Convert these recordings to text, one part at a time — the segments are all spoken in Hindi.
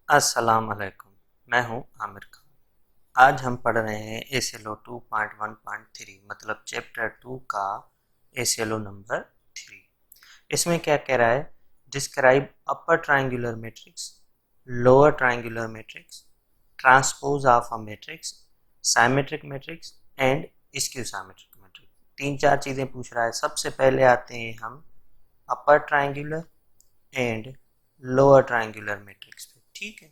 अस्सलाम वालेकुम। मैं हूं आमिर खान। आज हम पढ़ रहे हैं एसएलओ 2.1.3 मतलब चैप्टर 2 का एसएलओ नंबर 3। इसमें क्या कह रहा है? Describe upper triangular matrix, lower triangular matrix, transpose of a matrix, symmetric matrix and skew symmetric matrix. तीन चार चीज़ें पूछ रहा है। सबसे पहले आते हैं हम upper triangular and lower triangular matrix पे। ठीक है,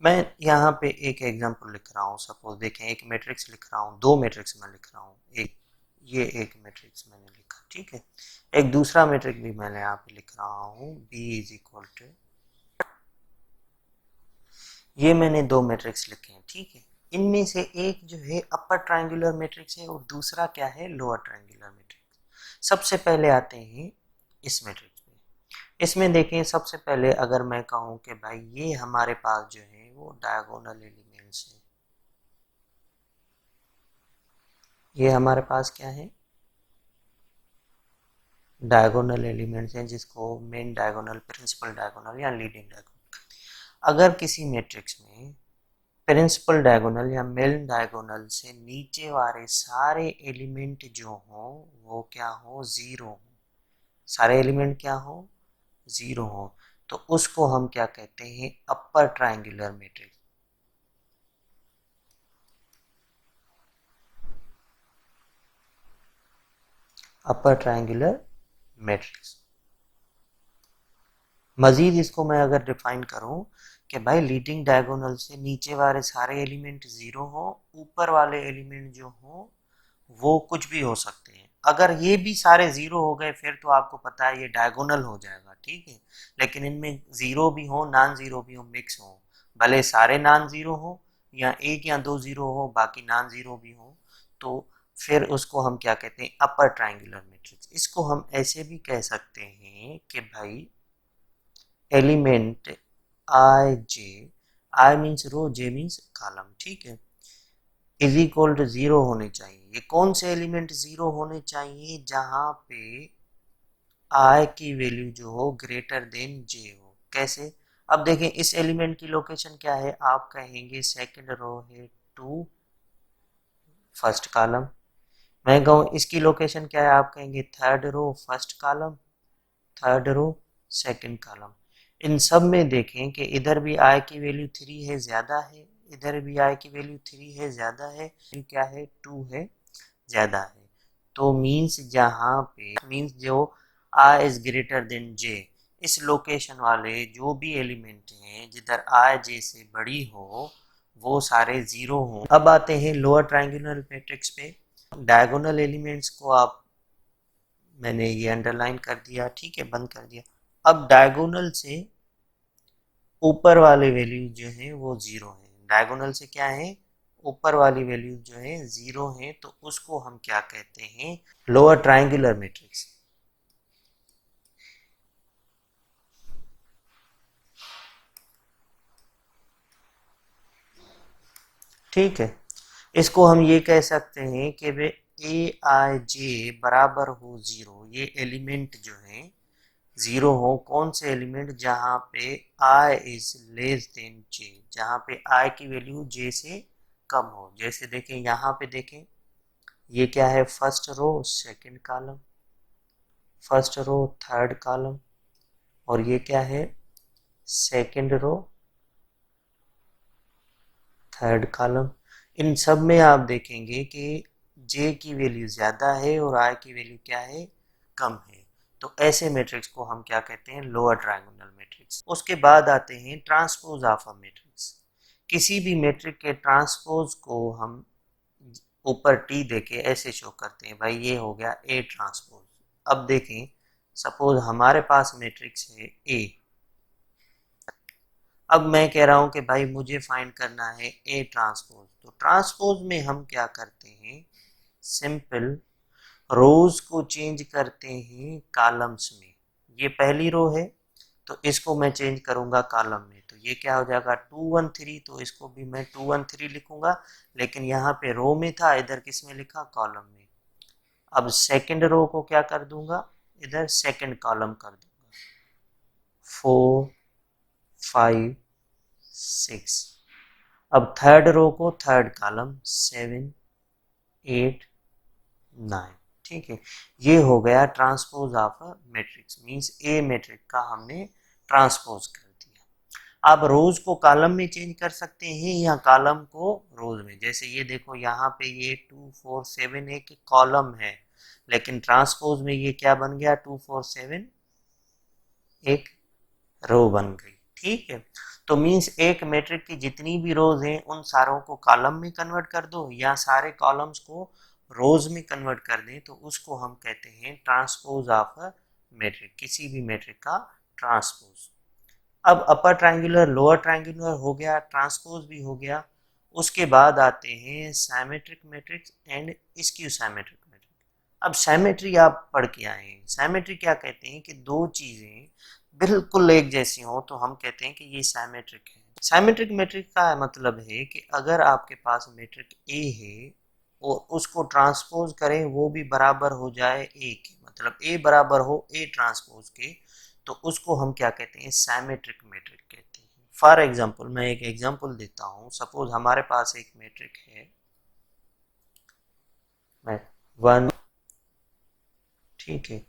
मैं यहाँ पे एक एग्जांपल लिख रहा हूँ। सपोज देखें, एक मैट्रिक्स लिख रहा हूँ, दो मैट्रिक्स में लिख रहा हूँ। ये एक मैट्रिक्स मैंने लिखा, ठीक है। एक दूसरा मैट्रिक्स भी मैंने यहाँ पे लिख रहा हूँ, बी इज इक्वल टू, ये मैंने दो मैट्रिक्स लिखे हैं, ठीक है। इनमें से एक जो है अपर ट्रायंगुलर मैट्रिक्स है और दूसरा क्या है, लोअर ट्रायंगुलर मैट्रिक्स। सबसे पहले आते हैं इस मैट्रिक्स पे। इसमें देखें, सबसे पहले अगर मैं कहूँ कि भाई ये हमारे पास जो है वो डायगोनल एलिमेंट्स है। ये हमारे पास क्या है, डायगोनल एलिमेंट्स हैं, जिसको मेन डायगोनल, प्रिंसिपल डायगोनल या लीडिंग डायगोनल। अगर किसी मैट्रिक्स में प्रिंसिपल डायगोनल या मेन डायगोनल से नीचे वाले सारे एलिमेंट जो हो वो क्या हो, जीरो हो। सारे एलिमेंट क्या हो, जीरो हो। तो उसको हम क्या कहते हैं, upper triangular matrix. Upper triangular matrix. मजीद इसको मैं अगर डिफाइन करूं कि भाई लीडिंग डायगोनल से नीचे वाले सारे एलिमेंट जीरो हो, ऊपर वाले एलिमेंट जो हो वो कुछ भी हो सकते हैं। अगर ये भी सारे जीरो हो गए फिर तो आपको पता है ये डायगोनल हो जाएगा, ठीक है। लेकिन इनमें जीरो भी हो, नॉन जीरो भी हो, मिक्स हो, भले सारे नॉन जीरो हो या एक या दो जीरो हो बाकी नॉन जीरो भी हो, तो फिर उसको हम क्या कहते हैं, अपर ट्रायंगुलर मैट्रिक्स। इसको हम ऐसे भी कह सकते हैं कि भाई element I J, I means row, J means column, ठीक है, इज इक्वल टू जीरो होने चाहिए। ये कौन से एलिमेंट जीरो होने चाहिए, जहां पे आई की वैल्यू जो हो ग्रेटर देन जे हो। कैसे? अब देखें, इस एलिमेंट की लोकेशन क्या है, आप कहेंगे सेकंड रो है टू फर्स्ट कॉलम। मैं कहूँ इसकी लोकेशन क्या है, आप कहेंगे third row first column, third row second column. इन सब में देखें कि इधर भी आई की वैल्यू थ्री है, ज्यादा है, इधर भी आई की वैल्यू थ्री है, ज्यादा है, क्या है, टू है, ज्यादा है। तो मीन्स जहाँ पे मीन्स जो आई इज ग्रेटर देन जे, इस लोकेशन वाले जो भी एलिमेंट हैं जिधर आई जे से बड़ी हो वो सारे जीरो हो। अब आते हैं लोअर ट्रायंगुलर मैट्रिक्स पे। डायगोनल एलिमेंट्स को आप, मैंने ये अंडरलाइन कर दिया, ठीक है, बंद कर दिया। अब डायगोनल से ऊपर वाले वैल्यू जो है वो जीरो है। डायगोनल से क्या है, ऊपर वाली वैल्यू जो है जीरो है, तो उसको हम क्या कहते हैं, लोअर ट्रायंगुलर मैट्रिक्स। ठीक है, इसको हम ये कह सकते हैं कि वे ए आई जे बराबर हो जीरो। ये एलिमेंट जो है जीरो हो, कौन से एलिमेंट, जहां पे आई इज लेस देन जे, जहां पे आई की वैल्यू जे से कम हो। जैसे देखें, यहाँ पे देखें, ये क्या है, first row second column, first row third column, और ये क्या है, सेकंड रो थर्ड कॉलम। इन सब में आप देखेंगे कि जे की वैल्यू ज्यादा है और आई की वैल्यू क्या है, कम है। तो ऐसे मैट्रिक्स को हम क्या कहते हैं, लोअर ट्रायंगुलर मैट्रिक्स। उसके बाद आते हैं ट्रांसपोज ऑफ अ मैट्रिक्स। किसी भी मैट्रिक के ट्रांसपोज को हम ऊपर टी देके ऐसे शो करते हैं, भाई ये हो गया ए ट्रांसपोज। अब देखें, सपोज हमारे पास मैट्रिक्स है ए। अब मैं कह रहा हूं कि भाई मुझे फाइंड करना है ए ट्रांसपोज। तो ट्रांसपोज में हम क्या करते हैं, सिंपल रोज को चेंज करते हैं कॉलम्स में। ये पहली रो है तो इसको मैं चेंज करूंगा कॉलम में, तो ये क्या हो जाएगा, 2 1 3, तो इसको भी मैं 2 1 3 लिखूंगा। लेकिन यहाँ पे रो में था, इधर किस में लिखा, कॉलम में। अब सेकंड रो को क्या कर दूंगा, इधर सेकंड कॉलम कर दूंगा। 4 5 6। अब थर्ड रो को थर्ड कॉलम 7 8 9। ठीक है, ये हो गया transpose of a matrix, means A matrix का हमने ट्रांसपोज कर दिया। आप रोज को कॉलम में चेंज कर सकते हैं या कॉलम को रोज में। जैसे ये देखो यहाँ पे ये 2 4 7 एक कॉलम है, लेकिन ट्रांसपोज में ये क्या बन गया, 2 4 7 एक रो बन गई। ठीक है, तो मींस एक मैट्रिक की जितनी भी रोज हैं उन सारों को कॉलम में कन्वर्ट कर दो या सारे कॉलम्स को रोज में कन्वर्ट कर दें, तो उसको हम कहते हैं ट्रांसपोज ऑफ अ मैट्रिक, किसी भी मैट्रिक का ट्रांसपोज। अब अपर ट्रायंगुलर लोअर ट्रायंगुलर हो गया, ट्रांसपोज भी हो गया। उसके बाद आते हैं symmetric matrix and skew symmetric matrix. अब साइमेट्री आप पढ़ के आए हैं, साइमेट्री क्या कहते हैं कि दो चीजें बिल्कुल एक जैसी हो तो हम कहते हैं कि ये साइमेट्रिक है। साइमेट्रिक मैट्रिक का मतलब है कि अगर आपके पास मैट्रिक ए है और उसको ट्रांसपोज करें वो भी बराबर हो जाए ए के, मतलब ए बराबर हो ए ट्रांसपोज के, तो उसको हम क्या कहते हैं, साइमेट्रिक मैट्रिक कहते हैं। फॉर एग्जांपल मैं एक एग्जांपल देता हूं, सपोज हमारे पास एक मैट्रिक है 1। ठीक है,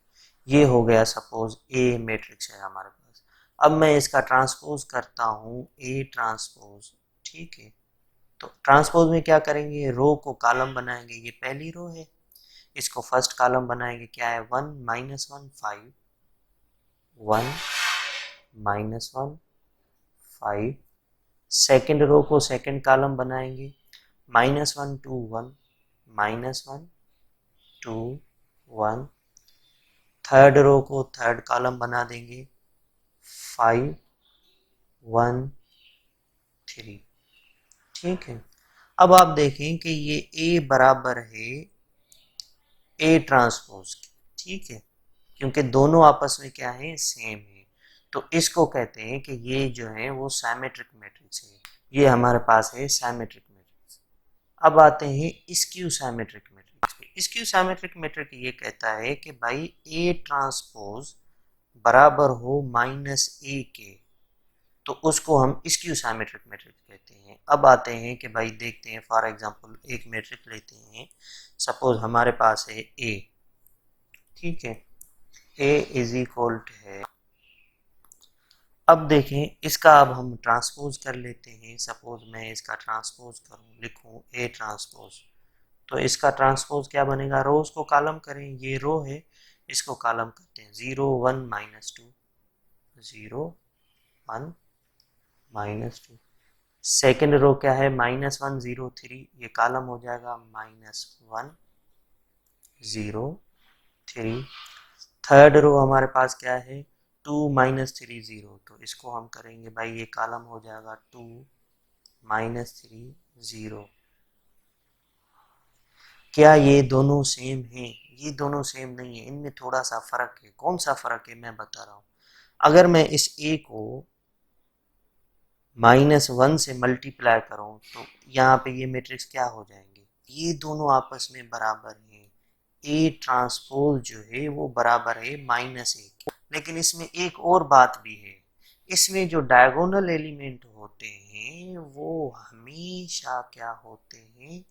ये हो गया सपोज ए मैट्रिक्स है हमारे पास। अब मैं इसका ट्रांसपोज करता हूँ ए ट्रांसपोज। ठीक है, तो ट्रांसपोज में क्या करेंगे, रो को कॉलम बनाएंगे, ये पहली रो है, इसको फर्स्ट कॉलम बनाएंगे, क्या है 1 -1 5 1 -1 5। सेकेंड रो को सेकेंड कॉलम बनाएंगे, -1 2 1 -1 2 1। थर्ड रो को थर्ड कॉलम बना देंगे, 5 1 3। ठीक है, अब आप देखें कि ये ए बराबर है ए ट्रांसपोज की। ठीक है, क्योंकि दोनों आपस में क्या है, सेम है, तो इसको कहते हैं कि ये जो है वो साइमेट्रिक मैट्रिक्स है। ये हमारे पास है साइमेट्रिक मैट्रिक्स। अब आते हैं स्क्यू साइमेट्रिक मैट्रिक्स पे। स्क्यू साइमेट्रिक मैट्रिक ये कहता है कि भाई ए ट्रांसपोज बराबर हो -a के, तो उसको हम स्क्यू साइमेट्रिक मैट्रिक्स कहते हैं। अब आते हैं कि भाई देखते हैं, फॉर एग्जांपल एक मैट्रिक लेते हैं, सपोज हमारे पास है ए। ठीक है, a इज इक्वल है, अब देखें इसका अब हम ट्रांसपोज कर लेते हैं। सपोज मैं इसका ट्रांसपोज करूं, लिखूं ए ट्रांसपोज, तो इसका ट्रांसपोज क्या बनेगा, रोज को कॉलम करें, ये रो है, इसको कॉलम करते हैं, 0 1 -2 0 1 -2। सेकेंड रो क्या है, -1 0 3, ये कॉलम हो जाएगा -1 0 3। थर्ड रो हमारे पास क्या है, 2 -3 0, तो इसको हम करेंगे भाई, ये कॉलम हो जाएगा 2 -3 0। क्या ये दोनों सेम हैं? ये दोनों सेम नहीं है, इनमें थोड़ा सा फर्क है। कौन सा फर्क है मैं बता रहा हूँ। अगर मैं इस ए को -1 से मल्टीप्लाई करूं तो यहाँ पे ये मैट्रिक्स क्या हो जाएंगे, ये दोनों आपस में बराबर हैं। ए ट्रांसपोज जो है वो बराबर है -1 के। लेकिन इसमें एक और बात भी है, इसमें जो डायगोनल एलिमेंट होते हैं वो हमेशा क्या होते हैं,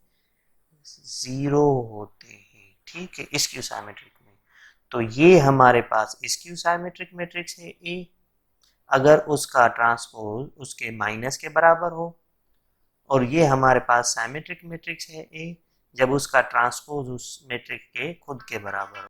0 होते हैं। ठीक है, स्क्यू साइमेट्रिक में। तो ये हमारे पास स्क्यू साइमेट्रिक मैट्रिक्स है ए, अगर उसका ट्रांसपोज उसके माइनस के बराबर हो, और ये हमारे पास साइमेट्रिक मैट्रिक्स है ए, जब उसका ट्रांसपोज उस मैट्रिक के खुद के बराबर हो।